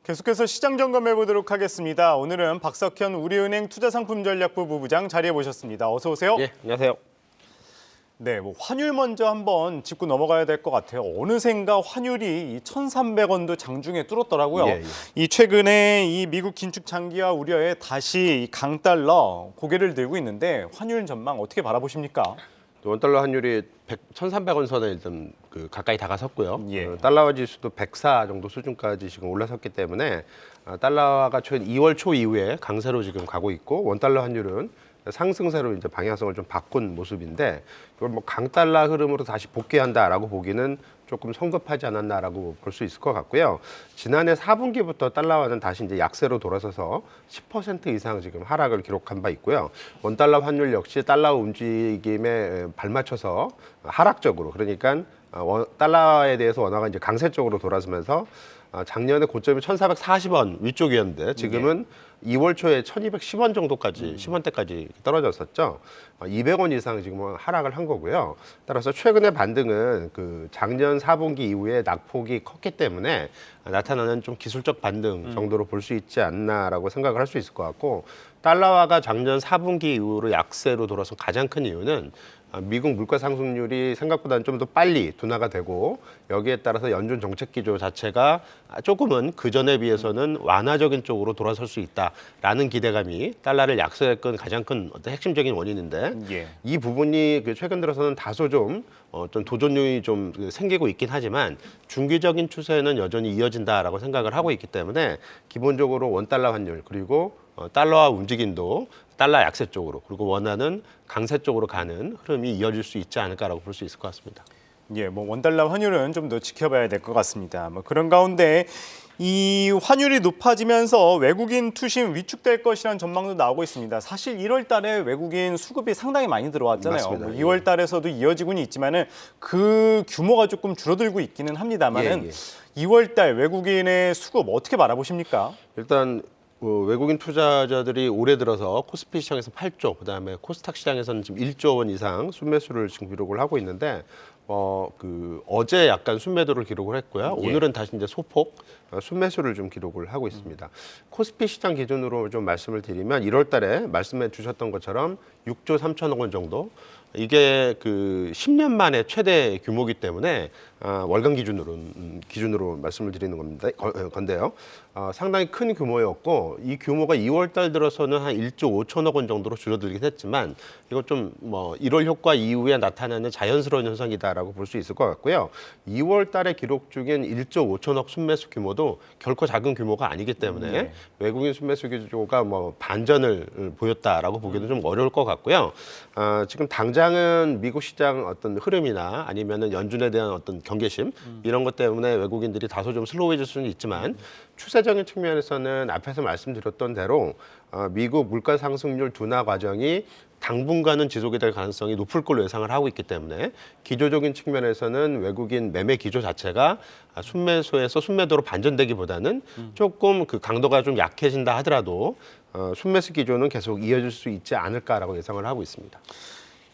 계속해서 시장 점검해 보도록 하겠습니다. 오늘은 박석현 우리은행 투자상품전략부 부부장 자리해 모셨습니다. 어서 오세요. 예, 안녕하세요. 네, 환율 먼저 한번 짚고 넘어가야 될 것 같아요. 어느샌가 환율이 1,300원도 장중에 뚫었더라고요. 예. 이 최근에 이 미국 긴축 장기화 우려에 다시 이 강달러 고개를 들고 있는데 환율 전망 어떻게 바라보십니까? 원달러 환율이 1,300원 선에 일단 가까이 다가섰고요. 예. 달러화 지수도 104 정도 수준까지 지금 올라섰기 때문에 달러화가 최근 2월 초 이후에 강세로 지금 가고 있고 원달러 환율은 상승세로 이제 방향성을 좀 바꾼 모습인데 이걸 강달러 흐름으로 다시 복귀한다라고 보기는 조금 성급하지 않았나라고 볼 수 있을 것 같고요. 지난해 4분기부터 달러화는 다시 이제 약세로 돌아서서 10% 이상 지금 하락을 기록한 바 있고요. 원달러 환율 역시 달러 움직임에 발맞춰서 하락적으로, 그러니까 달러에 대해서 원화가 이제 강세 쪽으로 돌아서면서 작년에 고점이 1,440원 위쪽이었는데 지금은 2월 초에 1,210원 정도까지 10원대까지 떨어졌었죠. 200원 이상 지금 하락을 한 거고요. 따라서 최근의 반등은 작년 4분기 이후에 낙폭이 컸기 때문에 나타나는 좀 기술적 반등 정도로 볼 수 있지 않나라고 생각을 할 수 있을 것 같고, 달러화가 작년 4분기 이후로 약세로 돌아선 가장 큰 이유는 미국 물가 상승률이 생각보다는 좀 더 빨리 둔화가 되고, 여기에 따라서 연준 정책 기조 자체가 조금은 그전에 비해서는 완화적인 쪽으로 돌아설 수 있다라는 기대감이 달러를 약세했건 가장 큰 어떤 핵심적인 원인인데, 예. 이 부분이 최근 들어서는 다소 좀 도전용이 좀 생기고 있긴 하지만 중기적인 추세는 여전히 이어진다라고 생각을 하고 있기 때문에 기본적으로 원달러 환율 그리고 달러화 움직임도 달러 약세 쪽으로, 그리고 원화는 강세 쪽으로 가는 흐름이 이어질 수 있지 않을까라고 볼 수 있을 것 같습니다. 예, 원달러 환율은 좀 더 지켜봐야 될 것 같습니다. 그런 가운데 이 환율이 높아지면서 외국인 투심 위축될 것이라는 전망도 나오고 있습니다. 사실 1월 달에 외국인 수급이 상당히 많이 들어왔잖아요. 맞습니다. 2월 달에서도 이어지고는 있지만은 그 규모가 조금 줄어들고 있기는 합니다만은 2월 달 외국인의 수급 어떻게 바라보십니까? 일단 외국인 투자자들이 올해 들어서 코스피 시장에서 8조, 그다음에 코스닥 시장에서는 지금 1조 원 이상 순매수를 지금 기록을 하고 있는데 어제 약간 순매도를 기록을 했고요. 오늘은 다시 이제 소폭 순매수를 좀 기록을 하고 있습니다. 코스피 시장 기준으로 좀 말씀을 드리면 1월 달에 말씀해 주셨던 것처럼 6조 3천억 원 정도, 이게 10년 만에 최대 규모이기 때문에 월간 기준으로 말씀을 드리는 건데요. 상당히 큰 규모였고, 이 규모가 2월 달 들어서는 한 1조 5천억 원 정도로 줄어들긴 했지만 이거 좀 1월 효과 이후에 나타나는 자연스러운 현상이다라고 볼 수 있을 것 같고요. 2월 달에 기록 중인 1조 5천억 순매수 규모도 결코 작은 규모가 아니기 때문에 외국인 순매수 규모가 반전을 보였다라고 보기는 좀 어려울 것 같고요. 지금 당장은 미국 시장 어떤 흐름이나 아니면은 연준에 대한 어떤 경계심 이런 것 때문에 외국인들이 다소 좀 슬로우해질 수는 있지만, 추세적인 측면에서는 앞에서 말씀드렸던 대로 미국 물가 상승률 둔화 과정이 당분간은 지속이 될 가능성이 높을 걸로 예상을 하고 있기 때문에 기조적인 측면에서는 외국인 매매 기조 자체가 순매수에서 순매도로 반전되기보다는 조금 강도가 좀 약해진다 하더라도 순매수 기조는 계속 이어질 수 있지 않을까라고 예상을 하고 있습니다.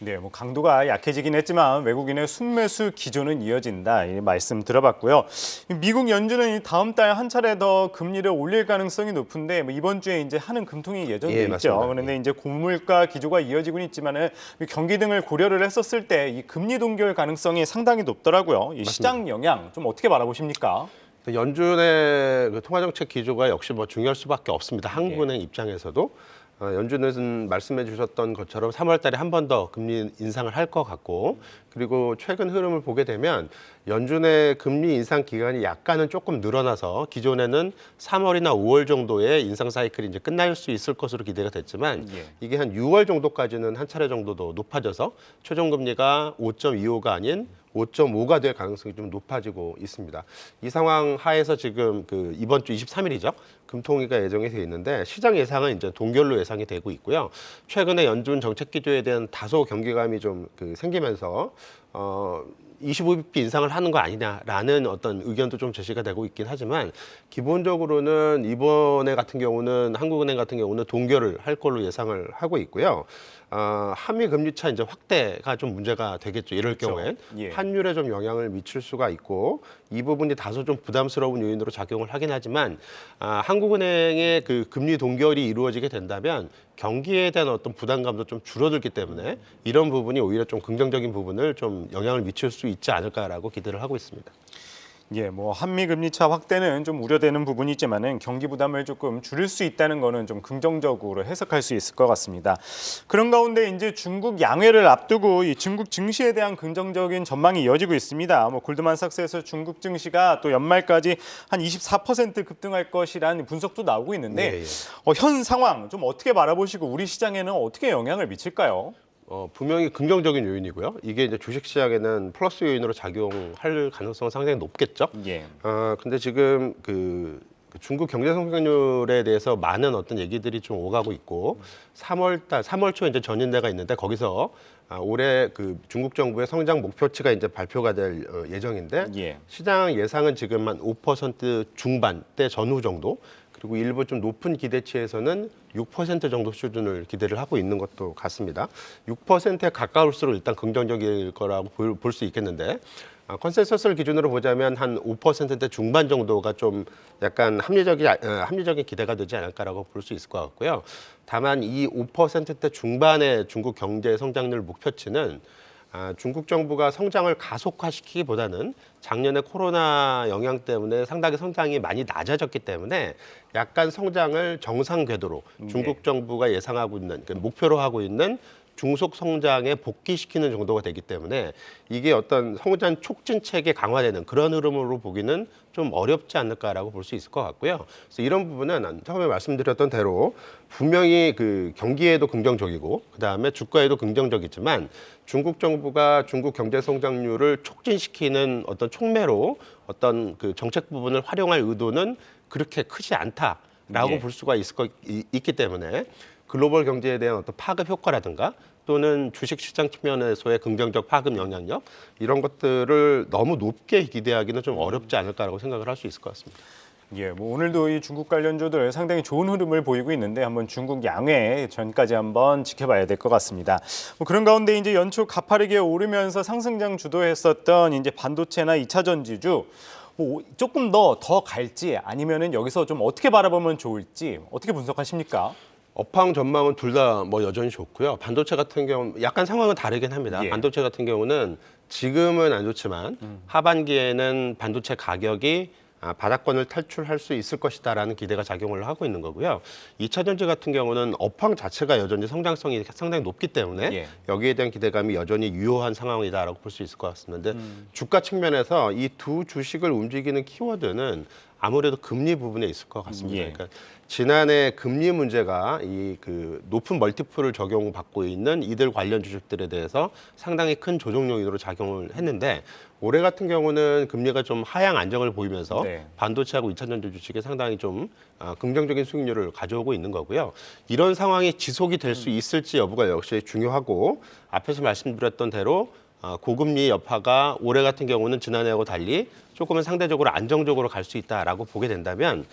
네, 강도가 약해지긴 했지만 외국인의 순매수 기조는 이어진다, 이 말씀 들어봤고요. 미국 연준은 다음 달 한 차례 더 금리를 올릴 가능성이 높은데 이번 주에 이제 하는 금통이 예정돼 있죠. 맞습니다. 그런데 이제 고물가 기조가 이어지고는 있지만은 경기 등을 고려를 했었을 때 이 금리 동결 가능성이 상당히 높더라고요. 이 시장 영향 좀 어떻게 바라보십니까? 연준의 통화정책 기조가 역시 중요할 수밖에 없습니다. 한국은행 입장에서도. 연준은 말씀해 주셨던 것처럼 3월 달에 한 번 더 금리 인상을 할 것 같고, 그리고 최근 흐름을 보게 되면 연준의 금리 인상 기간이 약간은 조금 늘어나서 기존에는 3월이나 5월 정도의 인상 사이클이 이제 끝날 수 있을 것으로 기대가 됐지만 이게 한 6월 정도까지는 한 차례 정도 더 높아져서 최종 금리가 5.25가 아닌 5.5가 될 가능성이 좀 높아지고 있습니다. 이 상황 하에서 지금 이번 주 23일이죠. 금통위가 예정이 되어 있는데 시장 예상은 이제 동결로 예상이 되고 있고요. 최근에 연준 정책 기조에 대한 다소 경계감이 좀 생기면서 25bp 인상을 하는 거 아니냐라는 어떤 의견도 좀 제시가 되고 있긴 하지만 기본적으로는 이번에 같은 경우는 한국은행 같은 경우는 동결을 할 걸로 예상을 하고 있고요. 한미 금리 차 이제 확대가 좀 문제가 되겠죠. 이럴 그렇죠. 경우엔 예. 환율에 좀 영향을 미칠 수가 있고 이 부분이 다소 좀 부담스러운 요인으로 작용을 하긴 하지만 한국은행의 그 금리 동결이 이루어지게 된다면 경기에 대한 어떤 부담감도 좀 줄어들기 때문에 이런 부분이 오히려 좀 긍정적인 부분을 좀 영향을 미칠 수 있지 않을까라고 기대를 하고 있습니다. 예, 뭐 한미 금리 차 확대는 좀 우려되는 부분이 있지만은 경기 부담을 조금 줄일 수 있다는 거는 좀 긍정적으로 해석할 수 있을 것 같습니다. 그런 가운데 이제 중국 양회를 앞두고 이 중국 증시에 대한 긍정적인 전망이 이어지고 있습니다. 뭐 골드만삭스에서 중국 증시가 또 연말까지 한 24% 급등할 것이라는 분석도 나오고 있는데 예. 현 상황 좀 어떻게 바라보시고 우리 시장에는 어떻게 영향을 미칠까요? 분명히 긍정적인 요인이고요. 이게 이제 주식시장에는 플러스 요인으로 작용할 가능성은 상당히 높겠죠. 예. 근데 지금 그 중국 경제 성장률에 대해서 많은 어떤 얘기들이 좀 오가고 있고 3월 초 이제 전인대가 있는데 거기서 올해 그 중국 정부의 성장 목표치가 이제 발표가 될 예정인데 예. 시장 예상은 지금 한 5% 중반대 전후 정도 그리고 일부 좀 높은 기대치에서는 6% 정도 수준을 기대를 하고 있는 것도 같습니다. 6%에 가까울수록 일단 긍정적일 거라고 볼 수 있겠는데 컨센서스를 기준으로 보자면 한 5%대 중반 정도가 좀 약간 합리적인 기대가 되지 않을까라고 볼 수 있을 것 같고요. 다만 이 5%대 중반의 중국 경제 성장률 목표치는 중국 정부가 성장을 가속화시키기보다는 작년에 코로나 영향 때문에 상당히 성장이 많이 낮아졌기 때문에 약간 성장을 정상 궤도로 중국 정부가 예상하고 있는 목표로 하고 있는 중속 성장에 복귀시키는 정도가 되기 때문에 이게 어떤 성장 촉진책이 강화되는 그런 흐름으로 보기는 좀 어렵지 않을까라고 볼 수 있을 것 같고요. 그래서 이런 부분은 처음에 말씀드렸던 대로 분명히 그 경기에도 긍정적이고 그다음에 주가에도 긍정적이지만 중국 정부가 중국 경제 성장률을 촉진시키는 어떤 촉매로 어떤 그 정책 부분을 활용할 의도는 그렇게 크지 않다라고 예. 볼 수가 있기 때문에 글로벌 경제에 대한 어떤 파급 효과라든가 또는 주식 시장 측면에서의 긍정적 파급 영향력 이런 것들을 너무 높게 기대하기는 좀 어렵지 않을까라고 생각을 할 수 있을 것 같습니다. 예, 뭐 오늘도 이 중국 관련주들 상당히 좋은 흐름을 보이고 있는데 한번 중국 양회 전까지 한번 지켜봐야 될 것 같습니다. 뭐 그런 가운데 이제 연초 가파르게 오르면서 상승장 주도했었던 이제 반도체나 2차 전지주 뭐 조금 더 갈지 아니면은 여기서 좀 어떻게 바라보면 좋을지 어떻게 분석하십니까? 업황 전망은 둘 다 뭐 여전히 좋고요. 반도체 같은 경우는 약간 상황은 다르긴 합니다. 예. 반도체 같은 경우는 지금은 안 좋지만 하반기에는 반도체 가격이 바닥권을 탈출할 수 있을 것이다라는 기대가 작용을 하고 있는 거고요. 2차 전지 같은 경우는 업황 자체가 여전히 성장성이 상당히 높기 때문에 예. 여기에 대한 기대감이 여전히 유효한 상황이다라고 볼 수 있을 것 같습니다. 근데 주가 측면에서 이 두 주식을 움직이는 키워드는 아무래도 금리 부분에 있을 것 같습니다. 예. 그러니까 지난해 금리 문제가 이 그 높은 멀티플을 적용받고 있는 이들 관련 주식들에 대해서 상당히 큰 조정 요인으로 작용을 했는데 올해 같은 경우는 금리가 좀 하향 안정을 보이면서 네. 반도체하고 2차 전지 주식이 상당히 좀 긍정적인 수익률을 가져오고 있는 거고요. 이런 상황이 지속이 될 수 있을지 여부가 역시 중요하고 앞에서 말씀드렸던 대로 고금리 여파가 올해 같은 경우는 지난해하고 달리 조금은 상대적으로 안정적으로 갈 수 있다라고 보게 된다면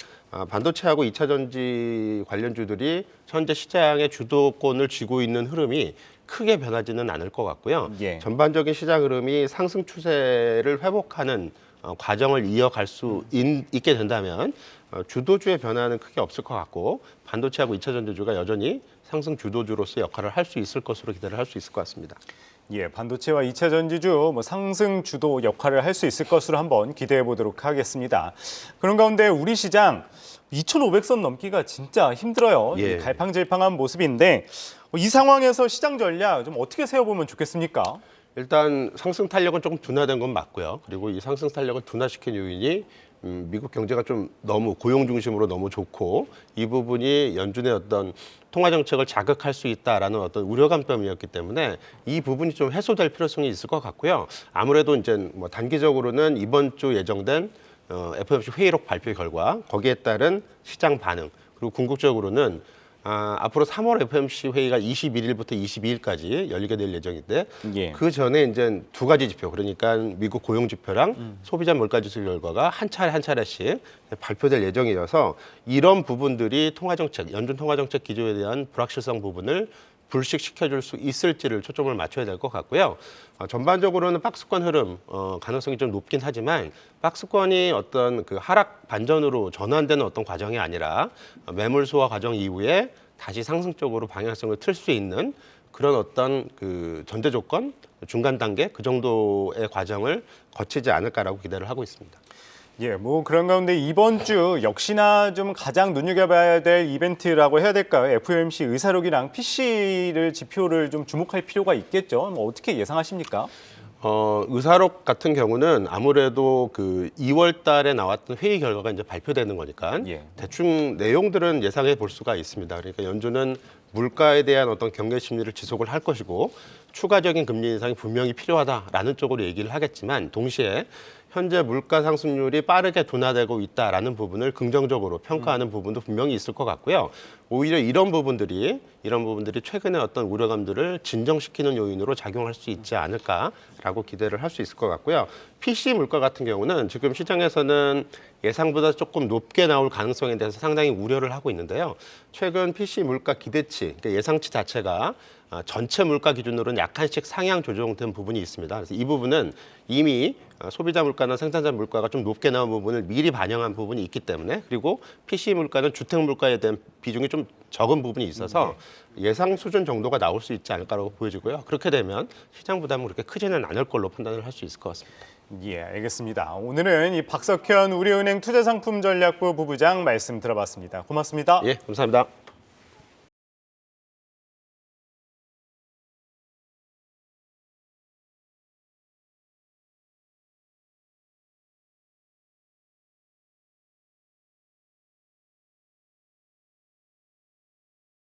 반도체하고 2차 전지 관련주들이 현재 시장의 주도권을 쥐고 있는 흐름이 크게 변하지는 않을 것 같고요. 예. 전반적인 시장 흐름이 상승 추세를 회복하는 과정을 이어갈 수 있게 된다면 주도주의 변화는 크게 없을 것 같고 반도체하고 2차 전지주가 여전히 상승 주도주로서 역할을 할 수 있을 것으로 기대를 할 수 있을 것 같습니다. 예, 반도체와 2차 전지주 뭐 상승 주도 역할을 할 수 있을 것으로 한번 기대해 보도록 하겠습니다. 그런 가운데 우리 시장 2,500선 넘기가 진짜 힘들어요. 예. 갈팡질팡한 모습인데 이 상황에서 시장 전략 좀 어떻게 세워보면 좋겠습니까? 일단 상승 탄력은 조금 둔화된 건 맞고요. 그리고 이 상승 탄력을 둔화시킨 요인이 미국 경제가 좀 너무 고용 중심으로 너무 좋고 이 부분이 연준의 어떤 통화 정책을 자극할 수 있다라는 어떤 우려감 때문이었기 때문에 이 부분이 좀 해소될 필요성이 있을 것 같고요. 아무래도 이제 뭐 단기적으로는 이번 주 예정된 FOMC 회의록 발표 결과 거기에 따른 시장 반응 그리고 궁극적으로는 앞으로 3월 FOMC 회의가 21일부터 22일까지 열리게 될 예정인데 예. 그 전에 이제 두 가지 지표, 그러니까 미국 고용 지표랑 소비자 물가 지수 결과가 한 차례씩 발표될 예정이어서 이런 부분들이 통화정책, 연준 통화정책 기조에 대한 불확실성 부분을 불식시켜줄 수 있을지를 초점을 맞춰야 될 것 같고요. 전반적으로는 박스권 흐름 가능성이 좀 높긴 하지만 박스권이 어떤 그 하락 반전으로 전환되는 어떤 과정이 아니라 매물 소화 과정 이후에 다시 상승적으로 방향성을 틀 수 있는 그런 어떤 그 전제 조건, 중간 단계 그 정도의 과정을 거치지 않을까라고 기대를 하고 있습니다. 예, 뭐 그런 가운데 이번 주 역시나 좀 가장 눈여겨봐야 될 이벤트라고 해야 될까요? FOMC 의사록이랑 PC를 지표를 좀 주목할 필요가 있겠죠. 뭐 어떻게 예상하십니까? 의사록 같은 경우는 아무래도 그 2월 달에 나왔던 회의 결과가 이제 발표되는 거니까 예. 대충 내용들은 예상해 볼 수가 있습니다. 그러니까 연준은 물가에 대한 어떤 경계 심리를 지속을 할 것이고 추가적인 금리 인상이 분명히 필요하다라는 쪽으로 얘기를 하겠지만 동시에 현재 물가 상승률이 빠르게 둔화되고 있다라는 부분을 긍정적으로 평가하는 부분도 분명히 있을 것 같고요. 오히려 이런 부분들이 최근에 어떤 우려감들을 진정시키는 요인으로 작용할 수 있지 않을까라고 기대를 할 수 있을 것 같고요. PC 물가 같은 경우는 지금 시장에서는 예상보다 조금 높게 나올 가능성에 대해서 상당히 우려를 하고 있는데요. 최근 PC 물가 기대치, 그러니까 예상치 자체가 전체 물가 기준으로는 약간씩 상향 조정된 부분이 있습니다. 그래서 이 부분은 이미 소비자 물가나 생산자 물가가 좀 높게 나온 부분을 미리 반영한 부분이 있기 때문에, 그리고 PC 물가는 주택 물가에 대한 비중이 좀 적은 부분이 있어서 예상 수준 정도가 나올 수 있지 않을까라고 보여지고요. 그렇게 되면 시장 부담은 그렇게 크지는 않을 걸로 판단을 할 수 있을 것 같습니다. 예, 알겠습니다. 오늘은 이 박석현 우리은행 투자상품전략부 부부장 말씀 들어봤습니다. 고맙습니다. 예, 감사합니다.